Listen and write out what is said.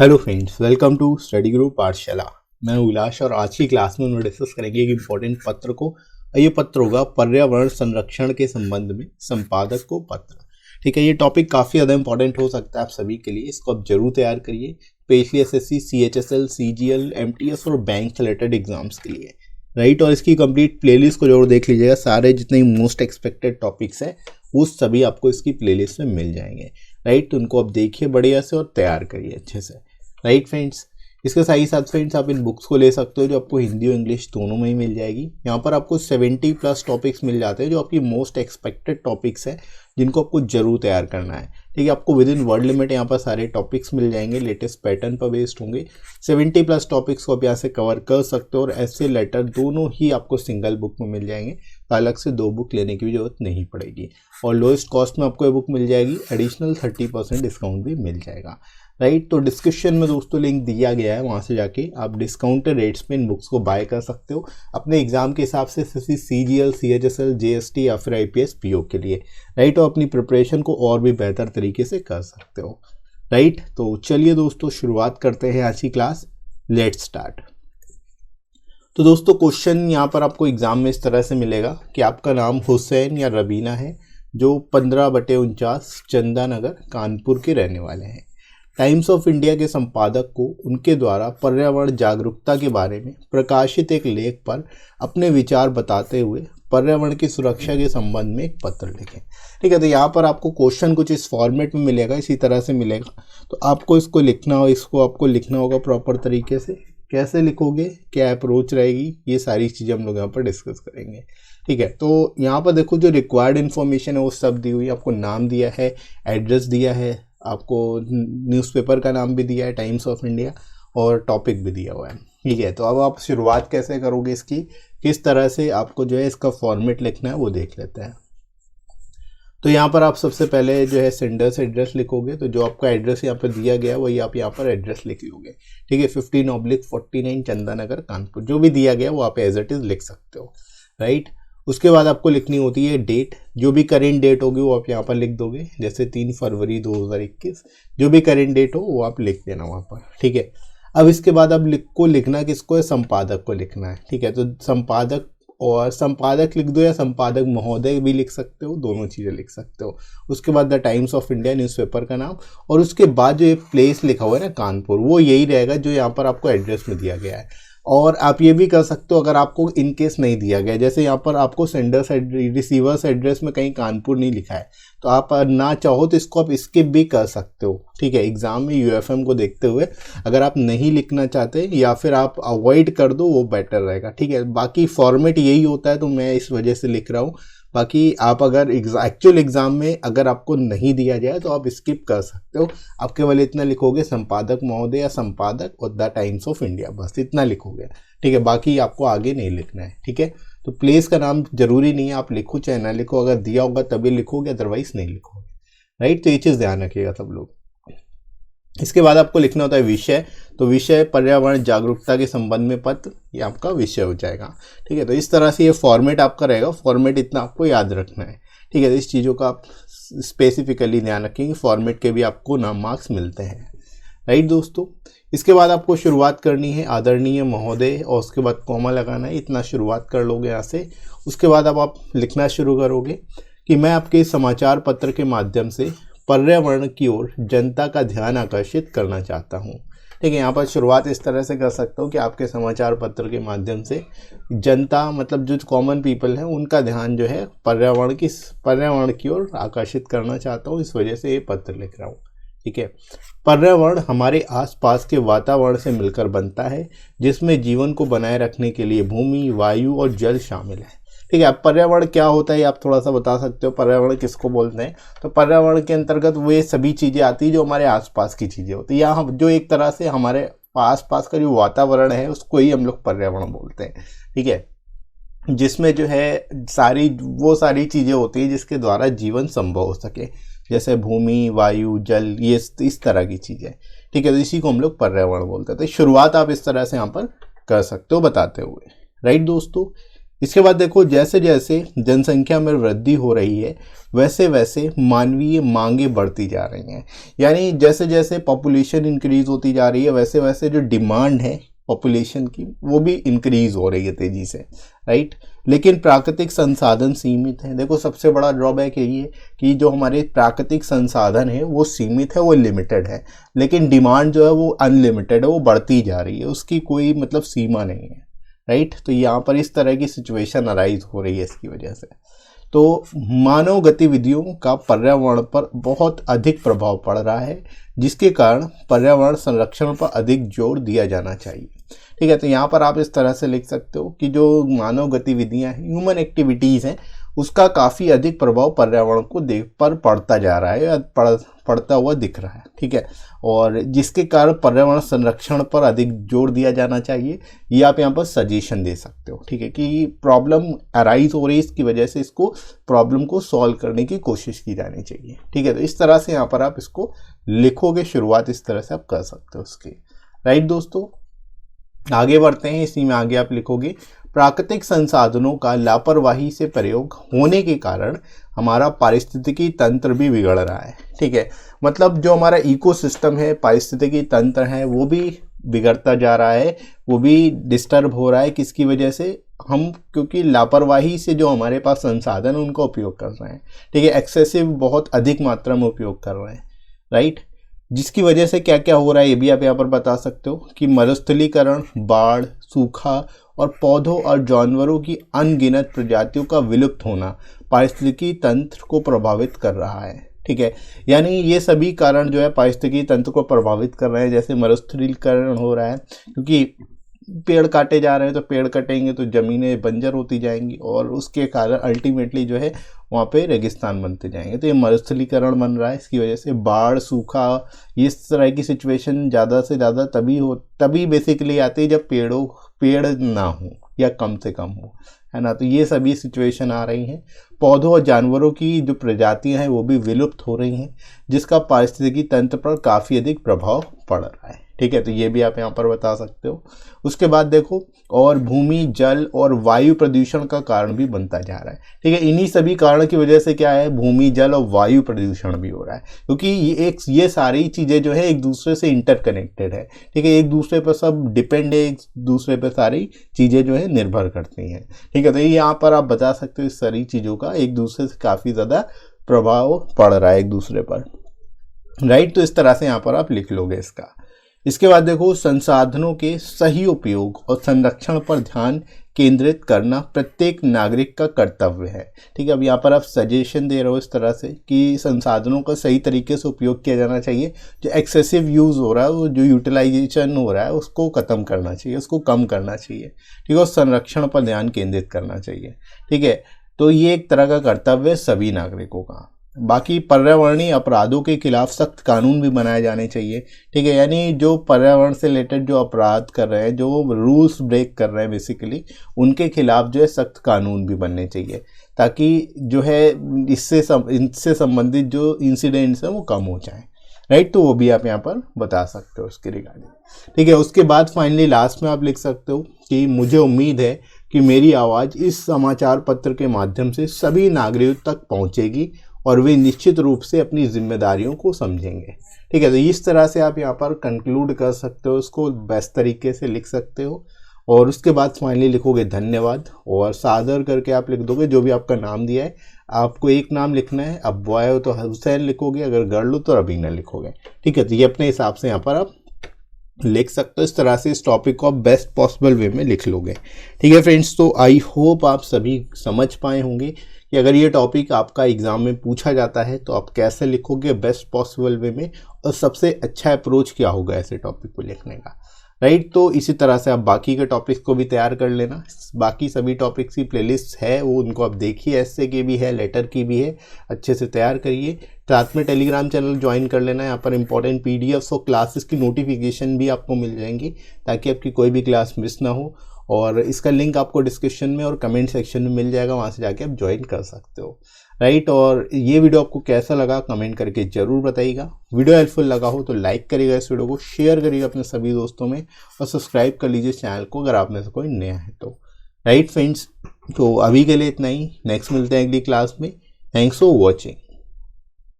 Hello friends, welcome to study group Pathshala. मैं उल्लास और आज की क्लास में हम डिस्कस करेंगे एक इम्पोर्टेंट पत्र को। ये पत्र होगा पर्यावरण संरक्षण के संबंध में संपादक को पत्र। ठीक है, ये टॉपिक काफ़ी ज़्यादा इंपॉर्टेंट हो सकता है आप सभी के लिए। इसको आप जरूर तैयार करिए, specially SSC, CHSL, CGL, MTS और बैंक रिलेटेड एग्जाम्स के लिए, राइट। और इसकी कंप्लीट प्लेलिस्ट को जरूर देख लीजिएगा। सारे जितने मोस्ट एक्सपेक्टेड टॉपिक्स हैं वो सभी आपको इसकी प्लेलिस्ट में मिल जाएंगे, राइट। तो उनको आप देखिए बढ़िया से और तैयार करिए अच्छे से, राइट फ्रेंड्स। इसके साथ ही साथ फ्रेंड्स आप इन बुक्स को ले सकते हो जो आपको हिंदी और इंग्लिश दोनों में ही मिल जाएगी। यहाँ पर आपको 70+ टॉपिक्स मिल जाते हैं जो आपकी मोस्ट एक्सपेक्टेड टॉपिक्स हैं जिनको आपको जरूर तैयार करना है। ठीक है, आपको विद इन वर्ड लिमिट यहाँ पर सारे टॉपिक्स मिल जाएंगे, लेटेस्ट पैटर्न पर बेस्ड होंगे। 70+ टॉपिक्स को आप यहाँ से कवर कर सकते हो और ऐसे लेटर दोनों ही आपको सिंगल बुक में मिल जाएंगे, तो अलग से 2 बुक लेने की भी जरूरत नहीं पड़ेगी। और लोएस्ट कॉस्ट में आपको ये बुक मिल जाएगी, एडिशनल 30% डिस्काउंट भी मिल जाएगा, राइट। तो डिस्क्रिप्शन में दोस्तों लिंक दिया गया है, वहाँ से जाके आप डिस्काउंटेड रेट्स पे इन बुक्स को बाय कर सकते हो अपने एग्जाम के हिसाब से, सीजीएल, सीएचएसएल, जीएसटी या फिर आईपीएस पीओ के लिए, राइट। और अपनी प्रिपरेशन को और भी बेहतर तरीके से कर सकते हो, राइट। तो चलिए दोस्तों शुरुआत करते हैं आज की क्लास। Let's start. तो दोस्तों क्वेश्चन यहाँ पर आपको एग्जाम में इस तरह से मिलेगा कि आपका नाम हुसैन या रबीना है जो 15/49 चंदा नगर कानपुर के रहने वाले हैं। टाइम्स ऑफ इंडिया के संपादक को उनके द्वारा पर्यावरण जागरूकता के बारे में प्रकाशित एक लेख पर अपने विचार बताते हुए पर्यावरण की सुरक्षा के संबंध में एक पत्र लिखें। ठीक है, तो यहाँ पर आपको क्वेश्चन कुछ इस फॉर्मेट में मिलेगा, इसी तरह से मिलेगा। तो आपको इसको लिखना हो, इसको आपको लिखना होगा प्रॉपर तरीके से। कैसे लिखोगे, क्या अप्रोच रहेगी, ये सारी चीज़ें हम लोग यहाँ पर डिस्कस करेंगे। ठीक है, तो यहाँ पर देखो जो रिक्वायर्ड इन्फॉर्मेशन है वो सब दी हुई है। आपको नाम दिया है, एड्रेस दिया है, आपको न्यूज़पेपर का नाम भी दिया है टाइम्स ऑफ इंडिया, और टॉपिक भी दिया हुआ है। ठीक है, तो अब आप शुरुआत कैसे करोगे इसकी, किस तरह से आपको जो है इसका फॉर्मेट लिखना है वो देख लेते हैं। तो यहाँ पर आप सबसे पहले जो है सेंडर्स एड्रेस लिखोगे। तो जो आपका एड्रेस यहाँ पर दिया गया है वही आप यहाँ पर एड्रेस लिख लोगे। ठीक है, 15/49 चंदा नगर कानपुर, जो भी दिया गया वो आप एज इट इज़ लिख सकते हो, राइट। उसके बाद आपको लिखनी होती है डेट, जो भी करेंट डेट होगी वो आप यहाँ पर लिख दोगे। जैसे 3 फरवरी 2021, जो भी करेंट डेट हो वो आप लिख देना वहाँ पर। ठीक है, अब इसके बाद अब लिखना किसको है, संपादक को लिखना है। ठीक है, तो संपादक और संपादक लिख दो या संपादक महोदय भी लिख सकते हो, दोनों चीज़ें लिख सकते हो। उसके बाद the times of India newspaper का नाम, और उसके बाद जो ये प्लेस लिखा हुआ है ना कानपुर, वो यही रहेगा जो यहाँ पर आपको एड्रेस में दिया गया है। और आप ये भी कर सकते हो अगर आपको इन केस नहीं दिया गया, जैसे यहाँ पर आपको सेंडर्स रिसीवर्स एड्रेस में कहीं कानपुर नहीं लिखा है, तो आप ना चाहो तो इसको आप स्किप भी कर सकते हो। ठीक है, एग्जाम में यूएफएम को देखते हुए अगर आप नहीं लिखना चाहते या फिर आप अवॉइड कर दो, वो बेटर रहेगा। ठीक है, बाकी फॉर्मेट यही होता है तो मैं इस वजह से लिख रहा हूँ। बाकी आप अगर एक्चुअल एग्जाम में अगर आपको नहीं दिया जाए तो आप स्किप कर सकते हो। आप केवल इतना लिखोगे, संपादक महोदय या संपादक और द टाइम्स ऑफ इंडिया, बस इतना लिखोगे। ठीक है, बाकी आपको आगे नहीं लिखना है। ठीक है, तो प्लेस का नाम जरूरी नहीं है, आप लिखो चाहे ना लिखो, अगर दिया होगा तभी लिखोगे, अदरवाइज नहीं लिखोगे, राइट। तो ये चीज़ ध्यान रखिएगा सब लोग। इसके बाद आपको लिखना होता है विषय। तो विषय पर्यावरण जागरूकता के संबंध में पत्र, ये आपका विषय हो जाएगा। ठीक है, तो इस तरह से ये फॉर्मेट आपका रहेगा। फॉर्मेट इतना आपको याद रखना है। ठीक है, तो इस चीज़ों का आप स्पेसिफिकली ध्यान रखेंगे, फॉर्मेट के भी आपको नाम मार्क्स मिलते हैं, राइट दोस्तों। इसके बाद आपको शुरुआत करनी है आदरणीय महोदय, और उसके बाद कॉमा लगाना है, इतना शुरुआत कर लोगे यहाँ से। उसके बाद अब आप लिखना शुरू करोगे कि मैं आपके समाचार पत्र के माध्यम से पर्यावरण की ओर जनता का ध्यान आकर्षित करना चाहता हूँ। ठीक है, यहाँ पर शुरुआत इस तरह से कर सकता हूँ कि आपके समाचार पत्र के माध्यम से जनता, मतलब जो कॉमन पीपल है, उनका ध्यान जो है पर्यावरण की ओर आकर्षित करना चाहता हूँ, इस वजह से ये पत्र लिख रहा हूँ। ठीक है, पर्यावरण हमारे आसपास के वातावरण से मिलकर बनता है, जिसमें जीवन को बनाए रखने के लिए भूमि, वायु और जल शामिल है। ठीक है, अब पर्यावरण क्या होता है आप थोड़ा सा बता सकते हो, पर्यावरण किसको बोलते हैं। तो पर्यावरण के अंतर्गत वो सभी चीज़ें आती है जो हमारे आसपास की चीज़ें होती है, या हम जो एक तरह से हमारे आसपास का जो वातावरण है उसको ही हम लोग पर्यावरण बोलते हैं। ठीक है, जिसमें जो है सारी चीज़ें होती है जिसके द्वारा जीवन संभव हो सके, जैसे भूमि, वायु, जल, ये इस तरह की चीज़ें। ठीक है, तो इसी को हम लोग पर्यावरण बोलते हैं। तो शुरुआत आप इस तरह से यहाँ पर कर सकते हो बताते हुए, राइट दोस्तों। इसके बाद देखो जैसे जैसे जनसंख्या में वृद्धि हो रही है वैसे वैसे मानवीय मांगे बढ़ती जा रही हैं। यानी जैसे जैसे पॉपुलेशन इंक्रीज होती जा रही है वैसे वैसे जो डिमांड है पॉपुलेशन की वो भी इंक्रीज हो रही है तेजी से, राइट। लेकिन प्राकृतिक संसाधन सीमित हैं। देखो सबसे बड़ा ड्रॉबैक यही है कि जो हमारे प्राकृतिक संसाधन है वो सीमित है, वो लिमिटेड है, लेकिन डिमांड जो है वो अनलिमिटेड है, वो बढ़ती जा रही है, उसकी कोई मतलब सीमा नहीं है, राइट। तो यहाँ पर इस तरह की सिचुएशन अराइज हो रही है इसकी वजह से। तो मानव गतिविधियों का पर्यावरण पर बहुत अधिक प्रभाव पड़ रहा है, जिसके कारण पर्यावरण संरक्षण पर अधिक जोर दिया जाना चाहिए। ठीक है, तो यहाँ पर आप इस तरह से लिख सकते हो कि जो मानव गतिविधियां हैं, ह्यूमन एक्टिविटीज़ हैं, उसका काफ़ी अधिक प्रभाव पर्यावरण को पर पड़ता जा रहा है, पड़ता हुआ दिख रहा है। ठीक है, और जिसके कारण पर्यावरण संरक्षण पर अधिक जोर दिया जाना चाहिए, ये आप यहाँ पर सजेशन दे सकते हो। ठीक है, कि प्रॉब्लम अराइज हो रही है, इसकी वजह से इसको प्रॉब्लम को सॉल्व करने की कोशिश की जानी चाहिए। ठीक है, तो इस तरह से यहाँ पर आप इसको लिखोगे, शुरुआत इस तरह से आप कर सकते हो उसकी। राइट दोस्तों, आगे बढ़ते हैं। इसी में आगे आप लिखोगे प्राकृतिक संसाधनों का लापरवाही से प्रयोग होने के कारण हमारा पारिस्थितिकी तंत्र भी बिगड़ रहा है। ठीक है, मतलब जो हमारा इकोसिस्टम है, पारिस्थितिकी तंत्र है, वो भी बिगड़ता जा रहा है, वो भी डिस्टर्ब हो रहा है। किसकी वजह से? हम क्योंकि लापरवाही से जो हमारे पास संसाधन है उनका उपयोग कर रहे हैं। ठीक है, एक्सेसिव बहुत अधिक मात्रा में उपयोग कर रहे हैं, राइट। जिसकी वजह से क्या क्या हो रहा है ये भी आप यहाँ पर बता सकते हो कि मरुस्थलीकरण, बाढ़, सूखा और पौधों और जानवरों की अनगिनत प्रजातियों का विलुप्त होना पारिस्थितिकी तंत्र को प्रभावित कर रहा है। ठीक है, यानी ये सभी कारण जो है पारिस्थितिकी तंत्र को प्रभावित कर रहे हैं। जैसे मरुस्थलीकरण हो रहा है क्योंकि पेड़ काटे जा रहे हैं, तो पेड़ कटेंगे तो ज़मीनें बंजर होती जाएंगी और उसके कारण अल्टीमेटली जो है वहाँ पे रेगिस्तान बनते जाएंगे। तो ये मरुस्थलीकरण बन रहा है। इसकी वजह से बाढ़, सूखा, इस तरह की सिचुएशन ज़्यादा से ज़्यादा तभी बेसिकली आती है जब पेड़ ना हो या कम से कम हो, है ना। तो ये सभी सिचुएशन आ रही हैं। पौधों और जानवरों की जो प्रजातियां हैं वो भी विलुप्त हो रही हैं, जिसका पारिस्थितिकी तंत्र पर काफ़ी अधिक प्रभाव पड़ रहा है। ठीक है, तो ये भी आप यहाँ पर बता सकते हो। उसके बाद देखो, और भूमि, जल और वायु प्रदूषण का कारण भी बनता जा रहा है। ठीक है, इन्हीं सभी कारण की वजह से क्या है, भूमि, जल और वायु प्रदूषण भी हो रहा है, क्योंकि ये सारी चीज़ें जो है एक दूसरे से इंटरकनेक्टेड है। ठीक है, एक दूसरे पर सब डिपेंड है, एक दूसरे पर सारी चीज़ें जो है निर्भर करती हैं। ठीक है, तो यहाँ पर आप बता सकते हो इस सारी चीज़ों का एक दूसरे से काफ़ी ज़्यादा प्रभाव पड़ रहा है एक दूसरे पर, राइट। तो इस तरह से यहाँ पर आप लिख लोगे इसका। इसके बाद देखो, संसाधनों के सही उपयोग और संरक्षण पर ध्यान केंद्रित करना प्रत्येक नागरिक का कर्तव्य है। ठीक है, अब यहाँ पर आप सजेशन दे रहे हो इस तरह से कि संसाधनों का सही तरीके से उपयोग किया जाना चाहिए। जो एक्सेसिव यूज़ हो रहा है, वो जो यूटिलाइजेशन हो रहा है, उसको ख़त्म करना चाहिए, उसको कम करना चाहिए। ठीक है, और संरक्षण पर ध्यान केंद्रित करना चाहिए। ठीक है, तो ये एक तरह का कर्तव्य है सभी नागरिकों का। बाकी पर्यावरणीय अपराधों के खिलाफ सख्त कानून भी बनाए जाने चाहिए। ठीक है, यानी जो पर्यावरण से रिलेटेड जो अपराध कर रहे हैं, जो रूल्स ब्रेक कर रहे हैं बेसिकली, उनके खिलाफ जो है सख्त कानून भी बनने चाहिए, ताकि जो है इनसे संबंधित जो इंसिडेंट्स हैं वो कम हो जाएं, राइट। तो वो भी आप यहाँ पर बता सकते हो उसके रिगार्डिंग। ठीक है, उसके बाद फाइनली लास्ट में आप लिख सकते हो कि मुझे उम्मीद है कि मेरी आवाज़ इस समाचार पत्र के माध्यम से सभी नागरिकों तक पहुँचेगी और वे निश्चित रूप से अपनी जिम्मेदारियों को समझेंगे। ठीक है, तो इस तरह से आप यहाँ पर कंक्लूड कर सकते हो, उसको बेस्ट तरीके से लिख सकते हो। और उसके बाद फाइनली लिखोगे धन्यवाद, और सादर करके आप लिख दोगे जो भी आपका नाम दिया है। आपको एक नाम लिखना है, अब बॉय हो तो हुसैन लिखोगे, अगर गर्ल हो तो रबीना लिखोगे। ठीक है, तो ये अपने हिसाब से यहाँ पर आप लिख सकते हो। इस तरह से इस टॉपिक को आप बेस्ट पॉसिबल वे में लिख लोगे। ठीक है फ्रेंड्स, तो आई होप आप सभी समझ पाए होंगे कि अगर ये टॉपिक आपका एग्ज़ाम में पूछा जाता है तो आप कैसे लिखोगे बेस्ट पॉसिबल वे में, और सबसे अच्छा अप्रोच क्या होगा ऐसे टॉपिक को लिखने का, राइट। तो इसी तरह से आप बाकी के टॉपिक्स को भी तैयार कर लेना। बाकी सभी टॉपिक्स की प्लेलिस्ट है, वो उनको आप देखिए, एस्से की भी है, लेटर की भी है, अच्छे से तैयार करिए। साथ में टेलीग्राम चैनल ज्वाइन कर लेना, यहाँ पर इंपॉर्टेंट पीडीएफ्स और क्लासेस की नोटिफिकेशन भी आपको मिल जाएंगी, ताकि आपकी कोई भी क्लास मिस ना हो। और इसका लिंक आपको डिस्क्रिप्शन में और कमेंट सेक्शन में मिल जाएगा, वहाँ से जाके आप ज्वाइन कर सकते हो, राइट। और ये वीडियो आपको कैसा लगा कमेंट करके ज़रूर बताइएगा। वीडियो हेल्पफुल लगा हो तो लाइक करिएगा, इस वीडियो को शेयर करिएगा अपने सभी दोस्तों में, और सब्सक्राइब कर लीजिए चैनल को अगर आप में से कोई नया है तो। राइट फ्रेंड्स, तो अभी के लिए इतना ही, नेक्स्ट मिलते हैं अगली क्लास में। Thanks for watching.